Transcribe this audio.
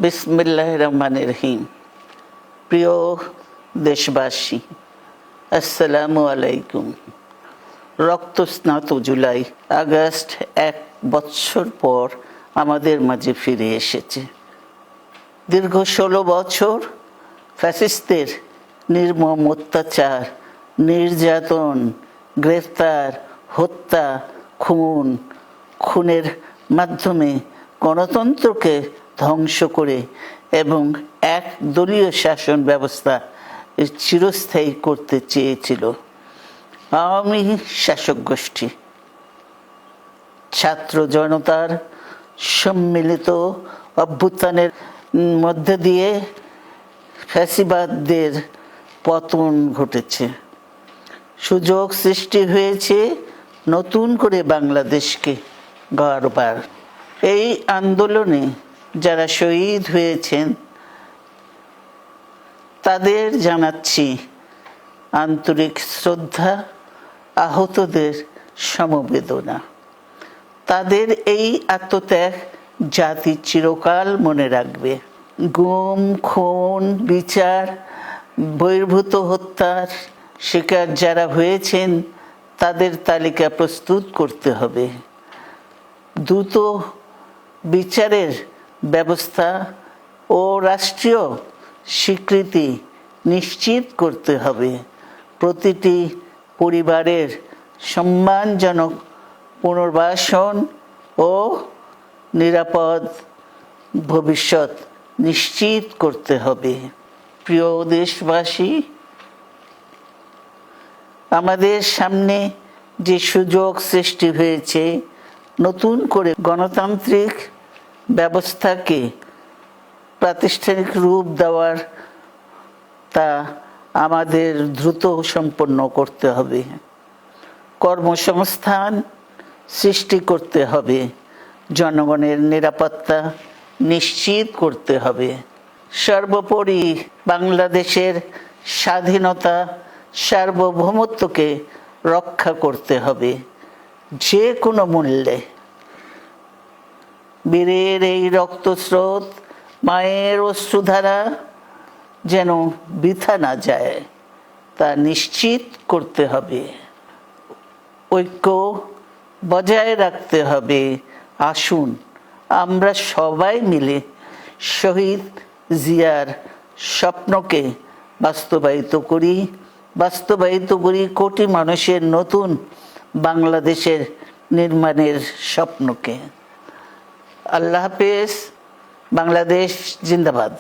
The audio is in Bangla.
বিসমিল্লাহির রহমানির রহিম। প্রিয় দেশবাসী, আসসালামু আলাইকুম। রক্তস্নাত জুলাই আগস্ট 1 বছর পর আমাদের মাঝে ফিরে এসেছে। দীর্ঘ 16 বছর ফ্যাসিস্টদের নির্মম অত্যাচার, নির্যাতন, গ্রেফতার, হত্যা, খুনের মাধ্যমে গণতন্ত্রকে ধ্বংস করে এবং এক দলীয় শাসন ব্যবস্থা চিরস্থায়ী করতে চেয়েছিল আওয়ামী শাসক গোষ্ঠী। ছাত্র জনতার সম্মিলিত অভ্যুত্থানের মধ্যে দিয়ে ফ্যাসিবাদদের পতন ঘটেছে, সুযোগ সৃষ্টি হয়েছে নতুন করে বাংলাদেশকে গড়বার। এই আন্দোলনে যারা শহীদ হয়েছেন তাদের জানাচ্ছি আন্তরিক শ্রদ্ধা, আহতদের সমবেদনা। তাদের এই আত্মত্যাগ জাতি চিরকাল মনে রাখবে। গুম, খুন, বিচার বহির্ভূত হত্যার শিকার যারা হয়েছেন তাদের তালিকা প্রস্তুত করতে হবে। দ্রুত বিচারের ব্যবস্থা ও রাষ্ট্রীয় স্বীকৃতি নিশ্চিত করতে হবে। প্রতিটি পরিবারের সম্মানজনক পুনর্বাসন ও নিরাপদ ভবিষ্যৎ নিশ্চিত করতে হবে। প্রিয় দেশবাসী, আমাদের সামনে যে সুযোগ সৃষ্টি হয়েছে নতুন করে গণতান্ত্রিক ব্যবস্থাকে প্রাতিষ্ঠানিক রূপ দেওয়ার, তা আমাদের দ্রুত সম্পন্ন করতে হবে। কর্মসংস্থান সৃষ্টি করতে হবে, জনগণের নিরাপত্তা নিশ্চিত করতে হবে। সর্বোপরি বাংলাদেশের স্বাধীনতা, সার্বভৌমত্বকে রক্ষা করতে হবে যে কোনো মূল্যে। বীরের এই রক্তস্রোত, মায়ের অশ্রুধারা যেন বৃথা না যায় তা নিশ্চিত করতে হবে। ঐক্য বজায় রাখতে হবে। আসুন আমরা সবাই মিলে শহীদ জিয়ার স্বপ্নকে বাস্তবায়িত করি কোটি মানুষের নতুন বাংলাদেশের নির্মাণের স্বপ্নকে। আল্লাহ হাফেজ। বাংলাদেশ জিন্দাবাদ।